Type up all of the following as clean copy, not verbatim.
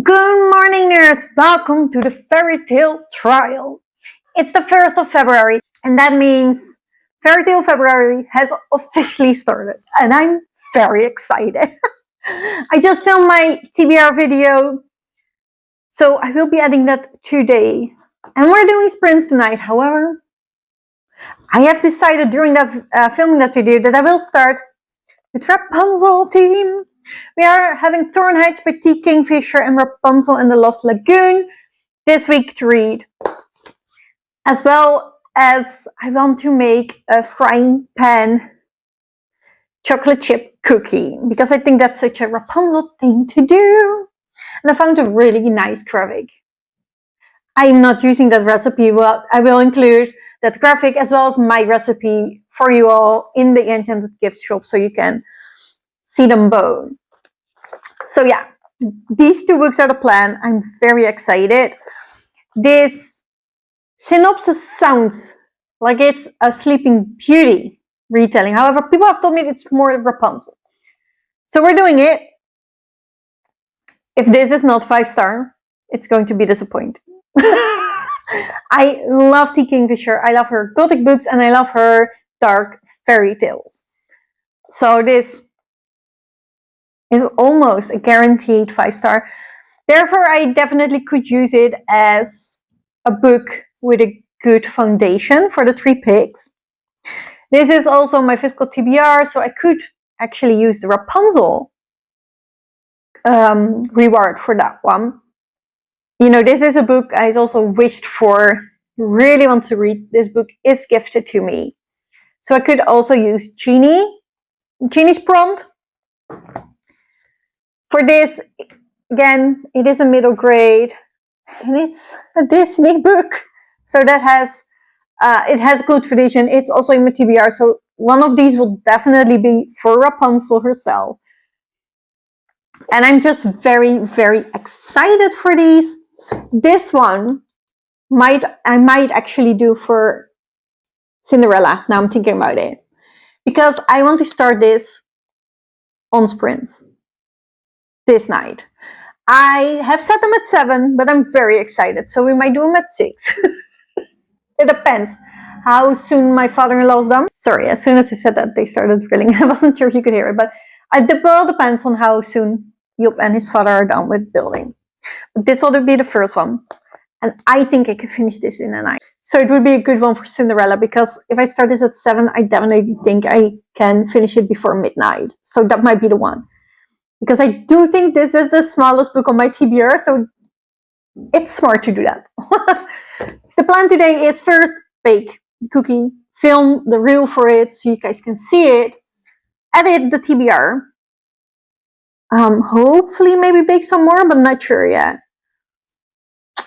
Good morning, nerds! Welcome to the fairy tale trial. It's the 1st of February, and that means Fairy Tale February has officially started, and I'm very excited. I just filmed my TBR video, so I will be adding that today. And we're doing sprints tonight. However, I have decided during that filming that video that I will start with Rapunzel team. We are having Torn Hedge by T. Kingfisher and Rapunzel in the Lost Lagoon this week to read. As well as I want to make a frying pan chocolate chip cookie because I think that's such a Rapunzel thing to do. And I found a really nice graphic. I'm not using that recipe. Well, I will include that graphic as well as my recipe for you all in the Enchanted gift shop so you can see them both. So yeah, these two books are the plan. I'm very excited. This synopsis sounds like it's a Sleeping Beauty retelling. However, people have told me it's more Rapunzel. So we're doing it. If this is not 5-star, it's going to be disappointing. I love T. Kingfisher. I love her gothic books and I love her dark fairy tales. So this is almost a guaranteed 5-star. Therefore, I definitely could use it as a book with a good foundation for the 3 picks. This is also my fiscal TBR, so I could actually use the Rapunzel reward for that one. You know, this is a book I also wished for, really want to read. This book is gifted to me. So I could also use Genie's prompt. For this, again, it is a middle grade, and it's a Disney book. So that has, it has good tradition. It's also in my TBR, so one of these will definitely be for Rapunzel herself. And I'm just very, very excited for these. This one I might actually do for Cinderella. Now I'm thinking about it. Because I want to start this on sprints this night. I have set them at 7, but I'm very excited. So we might do them at 6. It depends how soon my father-in-law's done. Sorry, as soon as I said that, they started drilling. I wasn't sure if you could hear it, but it all depends on how soon Job and his father are done with building. But this will be the first one. And I think I can finish this in a night. So it would be a good one for Cinderella, because if I start this at 7, I definitely think I can finish it before midnight. So that might be the one. Because I do think this is the smallest book on my TBR, so it's smart to do that. The plan today is first bake the cookie, film the reel for it so you guys can see it, edit the TBR, hopefully maybe bake some more, but not sure yet.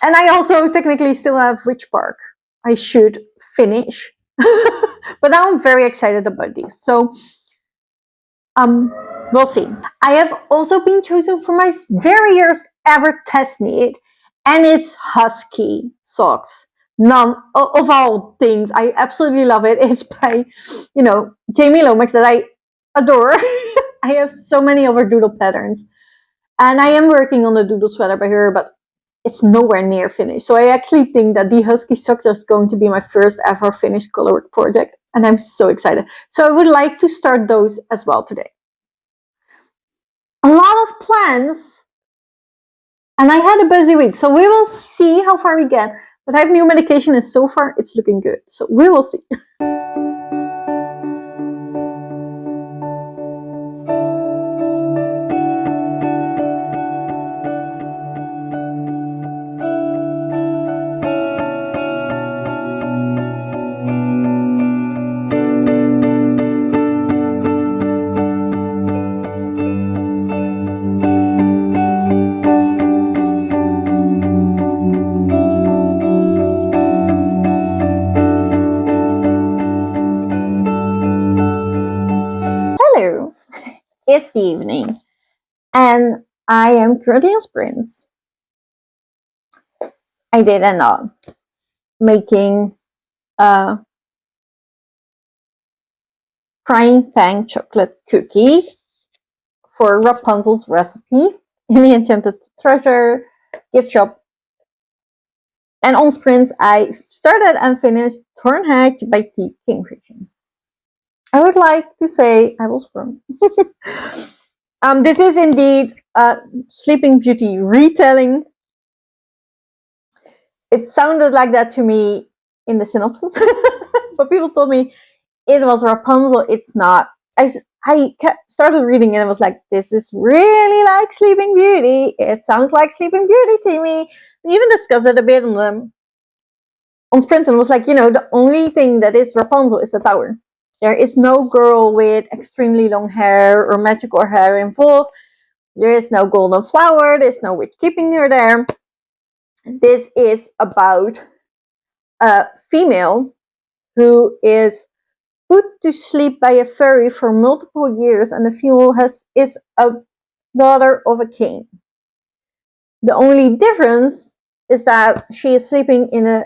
And I also technically still have Witch Park I should finish. But now I'm very excited about these. So we'll see. I have also been chosen for my very first ever test knit, and it's husky socks. None of all things. I absolutely love it. It's by, Jamie Lomax, that I adore. I have so many of her doodle patterns. And I am working on a doodle sweater by her, but it's nowhere near finished. So I actually think that the husky socks is going to be my first ever finished colored project. And I'm so excited. So I would like to start those as well today. A lot of plans. And I had a busy week. So we will see how far we get. But I have new medication and so far it's looking good. So we will see. Hello, it's the evening, and I am currently on sprints. I did end up making a frying pan chocolate cookie for Rapunzel's recipe. in the Enchanted Treasure gift shop. And on Sprint, I started and finished Thornhatch by T. Kingfisher. I would like to say I was wrong. This is indeed a Sleeping Beauty retelling. It sounded like that to me in the synopsis, but people told me it was Rapunzel. It's not. I started reading it and was like, this is really like Sleeping Beauty. It sounds like Sleeping Beauty to me. We even discussed it a bit on Sprint and was like, the only thing that is Rapunzel is the tower. There is no girl with extremely long hair or magical hair involved. There is no golden flower. There's no witch keeping her there. This is about a female who is put to sleep by a fairy for multiple years, and the female is a daughter of a king. The only difference is that she is sleeping in a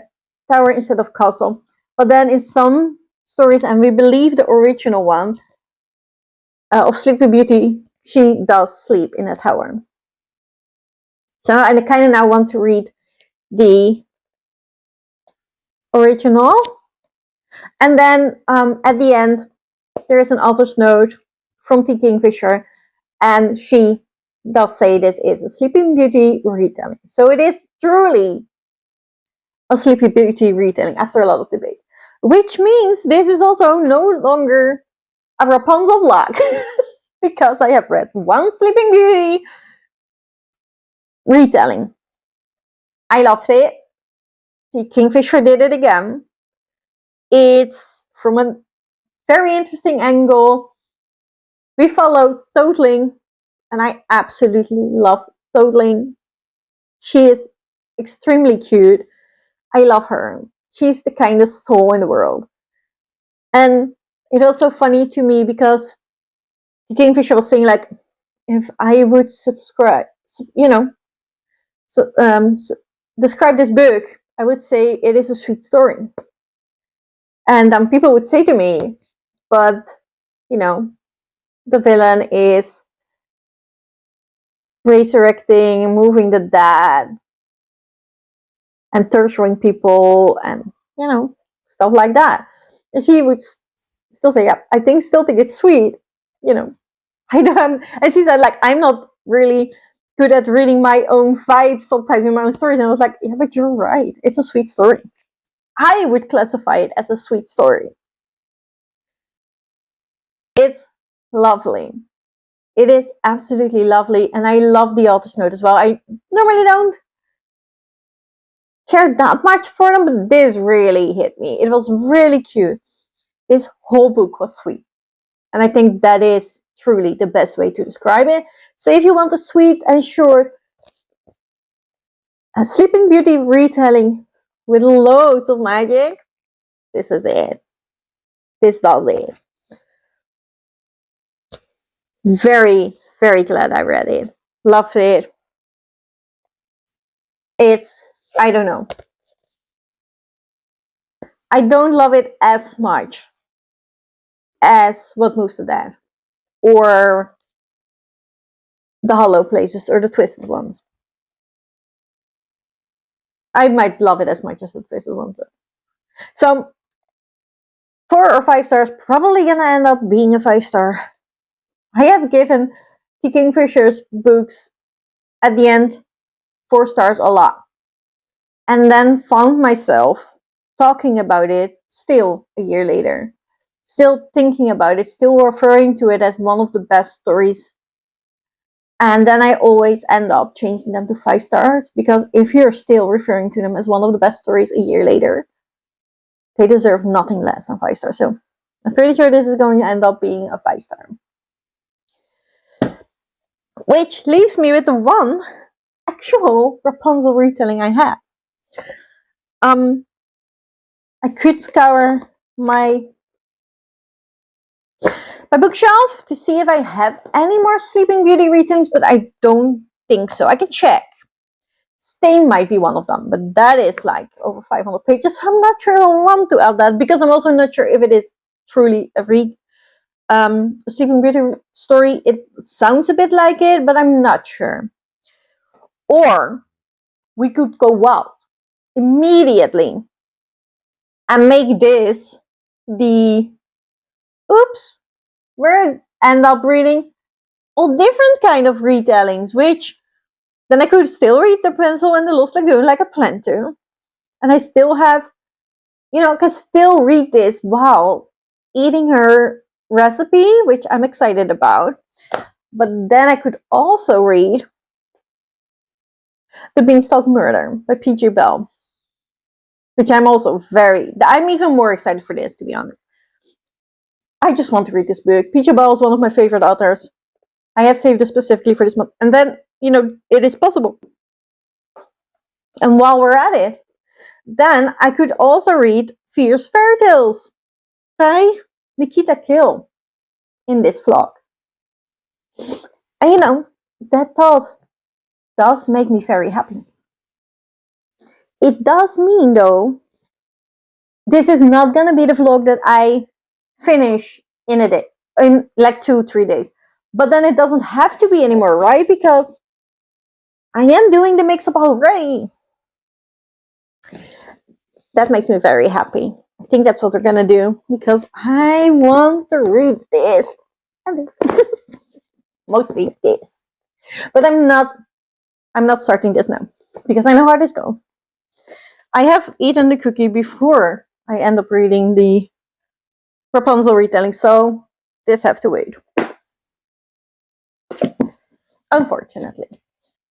tower instead of castle. But then in some stories, and we believe the original one of Sleeping Beauty, she does sleep in a tower. So I kind of now want to read the original. And then at the end, there is an author's note from T. Kingfisher, and she does say this is a Sleeping Beauty retelling. So it is truly a Sleeping Beauty retelling after a lot of debate. Which means this is also no longer a Rapunzel vlog. Because I have read one Sleeping Beauty retelling. I loved it. The Kingfisher did it again. It's from a very interesting angle. We follow Toadling, and I absolutely love Toadling. She is extremely cute. I love her. She's the kindest soul in the world. And it's also funny to me because the Kingfisher was saying, like, if I would subscribe, describe this book, I would say it is a sweet story. And people would say to me, but, the villain is resurrecting, moving the dead, and torturing people, and, stuff like that. And she would still say, yeah, I still think it's sweet, I don't, and she said, like, I'm not really good at reading my own vibes sometimes in my own stories. And I was like, yeah, but you're right. It's a sweet story. I would classify it as a sweet story. It's lovely. It is absolutely lovely. And I love the author's note as well. I normally don't care that much for them, but this really hit me. It was really cute. This whole book was sweet. And I think that is truly the best way to describe it. So if you want a sweet and short Sleeping Beauty retelling with loads of magic, this is it. This does it. Very, very glad I read it. Loved it. It's, I don't know. I don't love it as much as What Moves the Dead or The Hollow Places or The Twisted Ones. I might love it as much as The Twisted Ones. So 4 or 5 stars, probably gonna end up being a 5-star. I have given T. Kingfisher's books at the end 4 stars a lot. And then found myself talking about it still a year later. Still thinking about it, still referring to it as one of the best stories. And then I always end up changing them to 5 stars, because if you're still referring to them as one of the best stories a year later, they deserve nothing less than 5 stars. So I'm pretty sure this is going to end up being a 5-star. Which leaves me with the one actual Rapunzel retelling I have. I could scour my bookshelf to see if I have any more Sleeping Beauty retellings, but I don't think so. I can check. Stain might be one of them, but that is like over 500 pages. I'm not sure I want to add that, because I'm also not sure if it is truly a Sleeping Beauty story. It sounds a bit like it, but I'm not sure. Or we could go wild immediately and make this the oops, we're end up reading all different kind of retellings, which then I could still read the Rapunzel and the Lost Lagoon like I planned to. And I still have, can still read this while eating her recipe, which I'm excited about. But then I could also read The Beanstalk Murder by P.J. Bell, which I'm even more excited for this, to be honest. I just want to read this book. P.J. Bell is one of my favorite authors. I have saved it specifically for this month. And then, it is possible. And while we're at it, then I could also read Fierce Fairytales by Nikita Kill in this vlog. And that thought does make me very happy. It does mean, though, this is not going to be the vlog that I finish in a day, in like 2-3 days. But then it doesn't have to be anymore, right? Because I am doing the mix-up already. That makes me very happy. I think that's what we're going to do because I want to read this. And this. Mostly this. But I'm not starting this now because I know how this goes. I have eaten the cookie before I end up reading the Rapunzel retelling, so this have to wait. Unfortunately.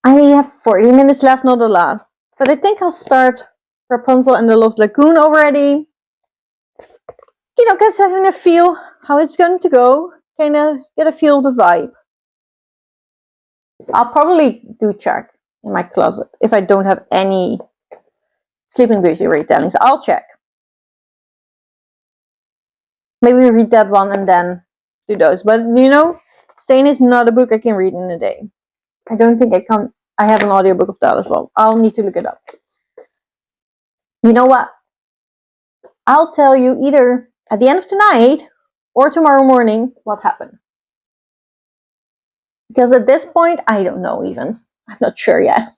I have 40 minutes left, not a lot. But I think I'll start Rapunzel and the Lost Lagoon already. Because having a feel how it's going to go. Kind of get a feel of the vibe. I'll probably do check in my closet if I don't have any Sleeping Beauty retellings. I'll check. Maybe read that one and then do those. But Stain is not a book I can read in a day. I don't think I can. I have an audiobook of that as well. I'll need to look it up. You know what? I'll tell you either at the end of tonight or tomorrow morning what happened. Because at this point, I don't know even. I'm not sure yet.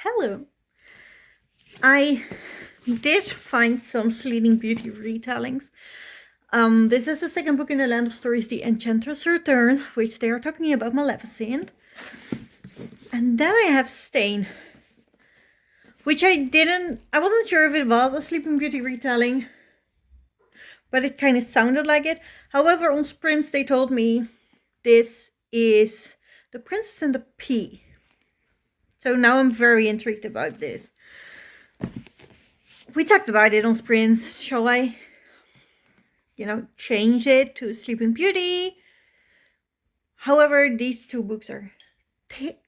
Hello. I did find some Sleeping Beauty retellings. This is the second book in the Land of Stories, The Enchantress Returns, which they are talking about Maleficent. And then I have Stain, which I wasn't sure if it was a Sleeping Beauty retelling, but it kind of sounded like it. However, on Sprints they told me this is The Princess and the Pea. So now I'm very intrigued about this. We talked about it on Sprints. Shall I, change it to Sleeping Beauty? However, these two books are thick.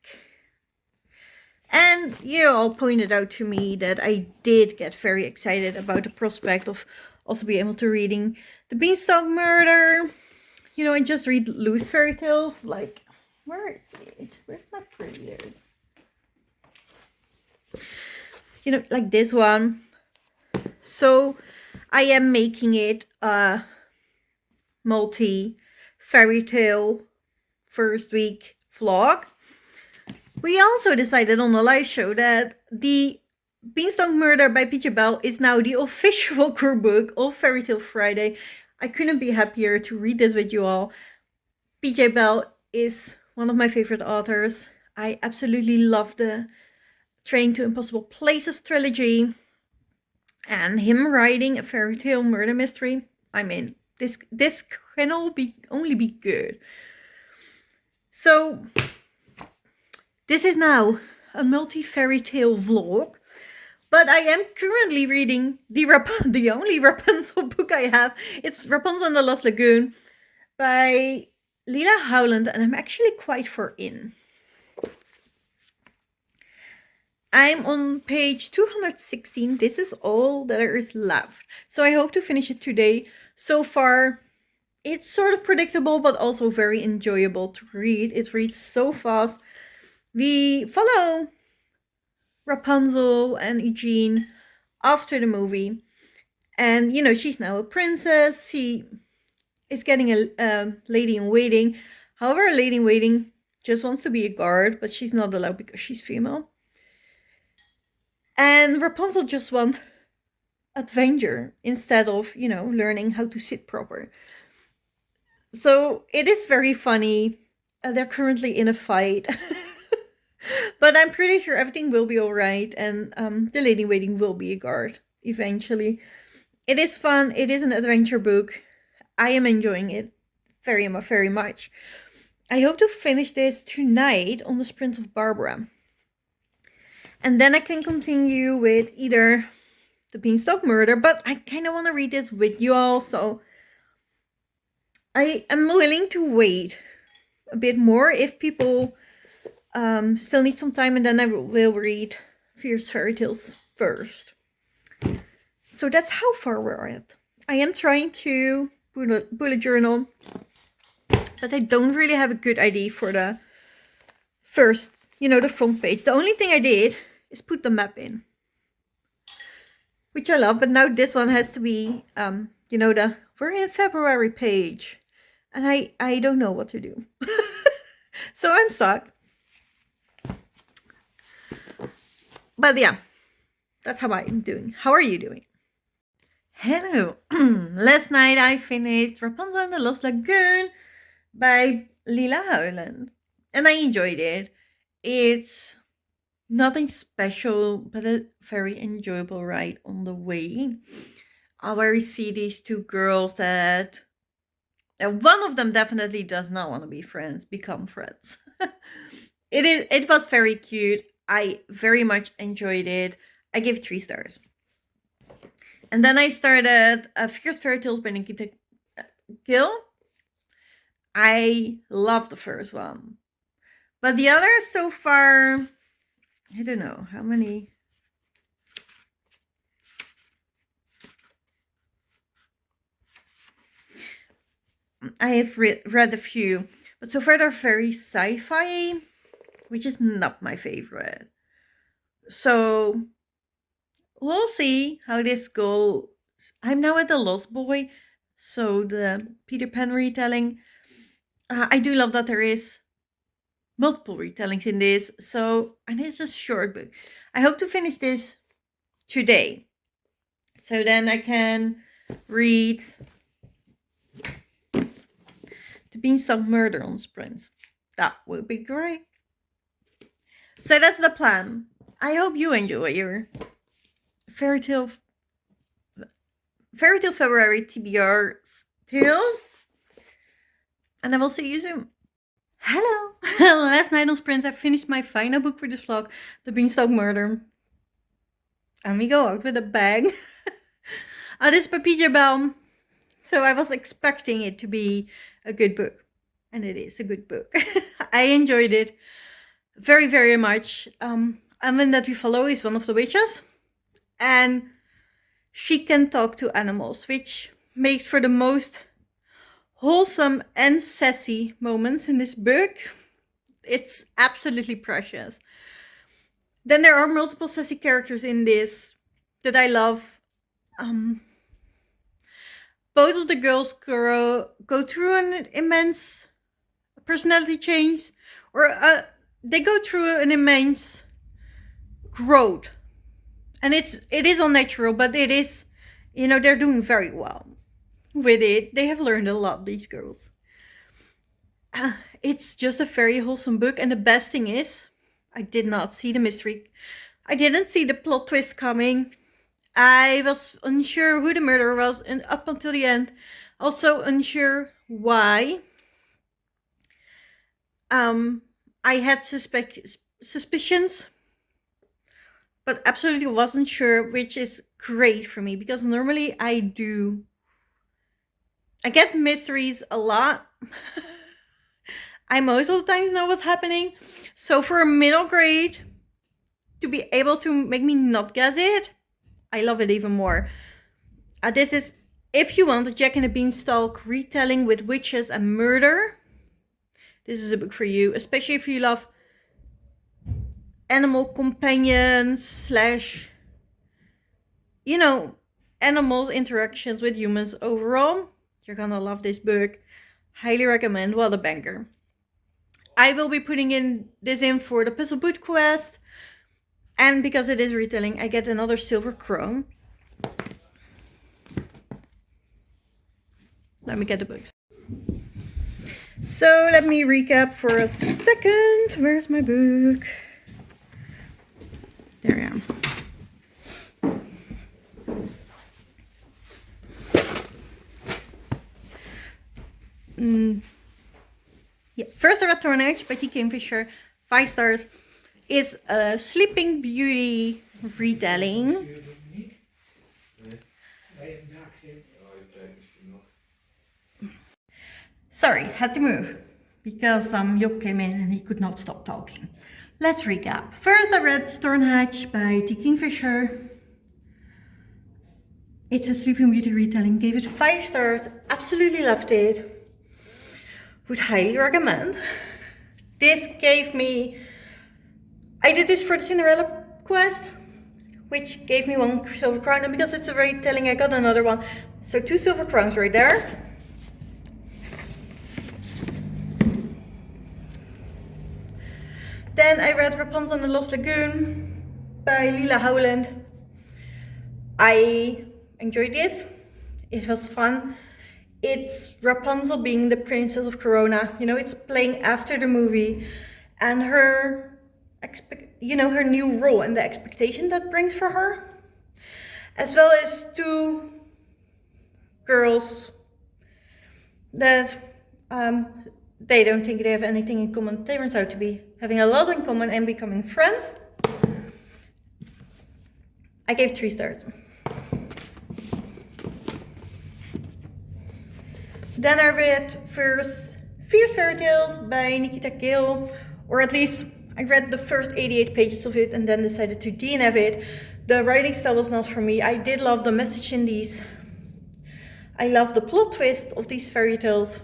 And you all pointed out to me that I did get very excited about the prospect of also being able to reading The Beanstalk Murder. I just read loose fairy tales. Like, where is it? Where's my printer? Like this one. So I am making it a multi-fairy tale first week vlog. We also decided on the live show that the Beanstalk Murder by P.J. Bell is now the official core book of Fairy Tale Friday. I couldn't be happier to read this with you all. P.J. Bell is one of my favorite authors. I absolutely love the Train to Impossible Places trilogy. And him writing a fairy tale murder mystery. I mean, this can only be good. So this is now a multi-fairy tale vlog But I am currently reading the only Rapunzel book I have. It's Rapunzel and the Lost Lagoon by Lila Howland, and I'm actually quite far in. I'm on page 216. This is all that there is left. So I hope to finish it today. So far, it's sort of predictable, but also very enjoyable to read. It reads so fast. We follow Rapunzel and Eugene after the movie. And, she's now a princess. She is getting a lady in waiting. However, a lady in waiting just wants to be a guard, but she's not allowed because she's female. And Rapunzel just wants adventure instead of, learning how to sit proper. So it is very funny. They're currently in a fight. But I'm pretty sure everything will be alright, and the lady in waiting will be a guard eventually. It is fun. It is an adventure book. I am enjoying it very, very much. I hope to finish this tonight on the Prince of Barbara. And then I can continue with either the Beanstalk Murder, but I kind of want to read this with you all, so I am willing to wait a bit more if people still need some time, and then I will read Fierce Fairy Tales first. So that's how far we're at. I am trying to bullet journal, but I don't really have a good idea for the first, the front page. The only thing I did is put the map in, which I love, but now this one has to be, the we're in February page, and I don't know what to do. So I'm stuck. But yeah, that's how I'm doing. How are you doing? Hello. Last night I finished Rapunzel and the Lost Lagoon by Lila Howland, and I enjoyed it. It's nothing special, but a very enjoyable ride on the way. Where we see these two girls that one of them definitely does not want to be friends, become friends. It was very cute. I very much enjoyed it. I give 3 stars. And then I started Fierce Fairy Tales by Nikita Gill. I love the first one. But the others so far, I don't know how many. I have read a few, but so far they're very sci-fi, which is not my favorite. So we'll see how this goes. I'm now at The Lost Boy, so the Peter Pan retelling. I do love that there is multiple retellings in this, and it's a short book. I hope to finish this today, so then I can read the Beanstalk Murder on Sprints. That would be great. So that's the plan. I hope you enjoy your Fairy Tale February TBR still. And I will see you soon. Hello! Last night on Sprints I finished my final book for this vlog, The Beanstalk Murder. And we go out with a bang. This is by PJ Bell. So I was expecting it to be a good book. And it is a good book. I enjoyed it very, very much. Woman that we follow is one of the witches. And she can talk to animals, which makes for the most wholesome and sassy moments in this book. It's absolutely precious. Then there are multiple sassy characters in this that I love. Both of the girls go through an immense personality change, or they go through an immense growth. And it is unnatural, but it is, they're doing very well with it. They have learned a lot, these girls. It's just a very wholesome book, and the best thing is, I did not see the mystery. I didn't see the plot twist coming. I was unsure who the murderer was, and up until the end, also unsure why. I had suspicions, but absolutely wasn't sure, which is great for me because normally I get mysteries a lot. I most of the times know what's happening. So for a middle grade to be able to make me not guess it, I love it even more. This is If You Want a Jack and the Beanstalk Retelling with Witches and Murder. This is a book for you, especially if you love animal companions slash, you know, animals interactions with humans overall. You're gonna love this book. Highly recommend. What a banger. I will be putting this in for the Puzzle Boot Quest. And because it is retelling, I get another silver crown. Let me get the books. So let me recap for a second. Where's my book? There I am. Yeah, first I read Tornage by T. Kingfisher, 5 stars. Is a Sleeping Beauty retelling. Sorry, had to move because Job came in and he could not stop talking. Let's recap. First I read Stormhatch by T. Kingfisher. It's a Sleeping Beauty retelling. Gave it 5 stars. Absolutely loved it. Would highly recommend. This gave me... I did this for the Cinderella quest, which gave me 1 silver crown. And because it's a retelling, I got another one. So 2 silver crowns right there. Then I read Rapunzel and the Lost Lagoon by Lila Howland. I enjoyed this. It was fun. It's Rapunzel being the princess of Corona. You know, it's playing after the movie, and her new role and the expectation that brings for her, as well as 2 girls that they don't think they have anything in common. They turns out to be having a lot in common and becoming friends. I gave 3 stars. Then I read first Fierce Fairy Tales by Nikita Gill, or at least I read the first 88 pages of it and then decided to DNF it. The writing style was not for me. I did love the message in these. I love the plot twist of these fairy tales.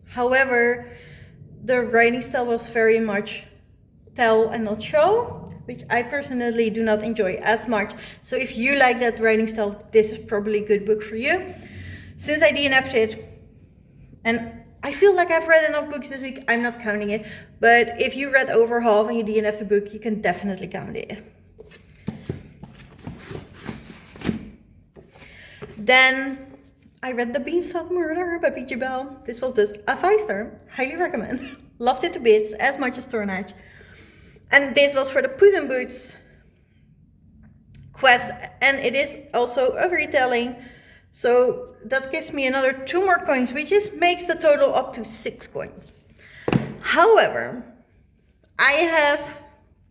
However, the writing style was very much tell and not show, which I personally do not enjoy as much. So if you like that writing style, this is probably a good book for you. Since I DNF'd it, and I feel like I've read enough books this week, I'm not counting it. But if you read over half and you DNF'd a book, you can definitely count it. Then I read The Beanstalk Murder by P.J. Bell. This was just a 5 star. Highly recommend. Loved it to bits, as much as Tornage. And this was for the Puss in Boots quest. And it is also a retelling. So that gives me another 2 more coins, which makes the total up to 6 coins. However, I have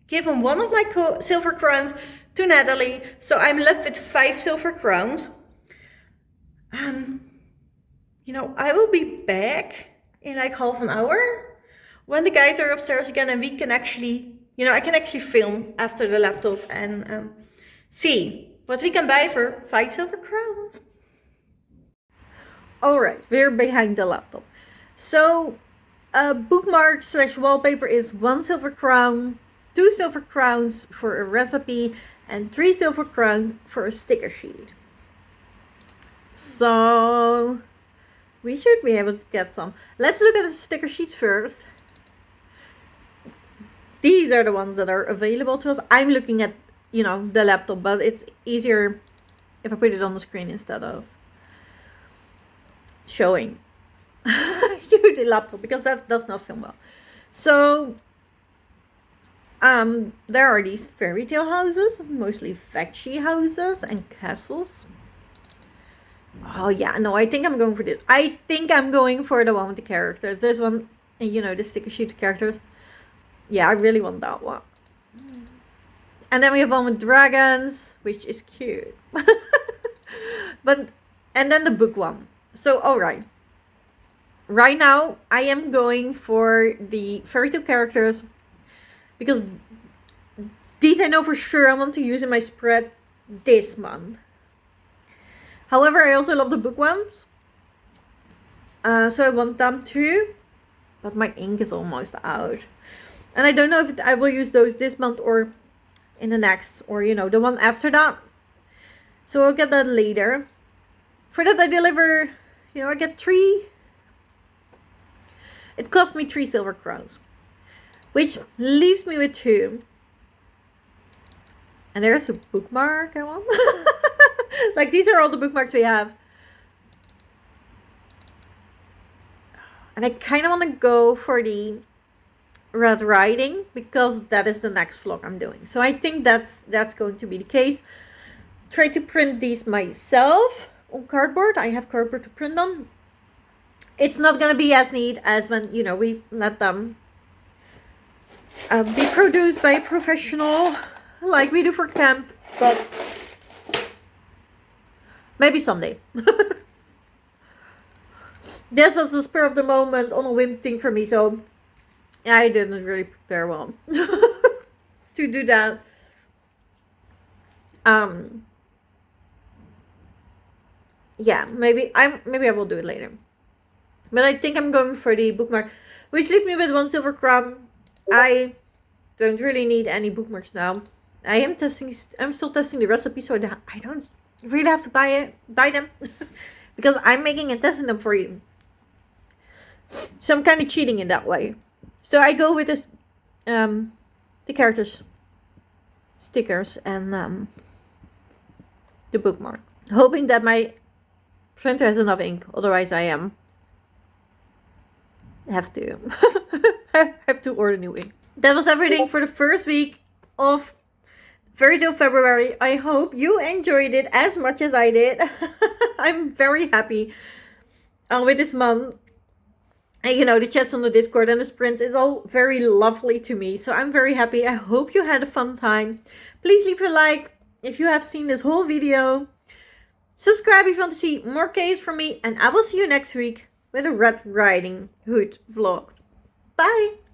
given one of my silver crowns to Natalie. So I'm left with 5 silver crowns. You know, I will be back in like half an hour when the guys are upstairs again, and we can actually, I can actually film after the laptop and see what we can buy for 5 silver crowns. All right, we're behind the laptop. So bookmark / wallpaper is 1 silver crown, 2 silver crowns for a recipe, and 3 silver crowns for a sticker sheet. So we should be able to get some. Let's look at the sticker sheets first. These are the ones that are available to us. I'm looking at, the laptop, but it's easier if I put it on the screen instead of showing you the laptop, because that does not film well. So there are these fairy tale houses, mostly factory houses and castles. Oh yeah, no, I think I'm going for this. I think I'm going for the one with the characters. This one, the sticker sheet characters. Yeah, I really want that one. And then we have one with dragons, which is cute. And then the book one. So, alright. Right now, I am going for the fairy tale characters because these I know for sure I want to use in my spread this month. However, I also love the book ones. So I want them too. But my ink is almost out. And I don't know if I will use those this month or in the next, or the one after that. So I'll get that later. For that I deliver, I get 3. It cost me 3 silver crowns. Which leaves me with 2. And there's a bookmark I want. Like, these are all the bookmarks we have. And I kind of want to go for the Red Riding because that is the next vlog I'm doing. So I think that's going to be the case. Try to print these myself on cardboard. I have cardboard to print them. It's not going to be as neat as when, we let them be produced by a professional like we do for camp. But maybe someday. This was a spur of the moment on a whim thing for me, so I didn't really prepare well to do that. Yeah, maybe I will do it later. But I think I'm going for the bookmark, which leaves me with 1 silver crown. I don't really need any bookmarks now. I'm still testing the recipe, so I don't really have to buy them because I'm making and testing them for you. So I'm kind of cheating in that way. So I go with this, the characters, stickers, and the bookmark, hoping that my printer has enough ink. Otherwise, I have to order new ink. That was everything for the first week of Fairy Tale February. I hope you enjoyed it as much as I did. I'm very happy with this month. And, the chats on the Discord and the sprints, it's all very lovely to me. So I'm very happy. I hope you had a fun time. Please leave a like if you have seen this whole video. Subscribe if you want to see more caves from me. And I will see you next week with a Red Riding Hood vlog. Bye!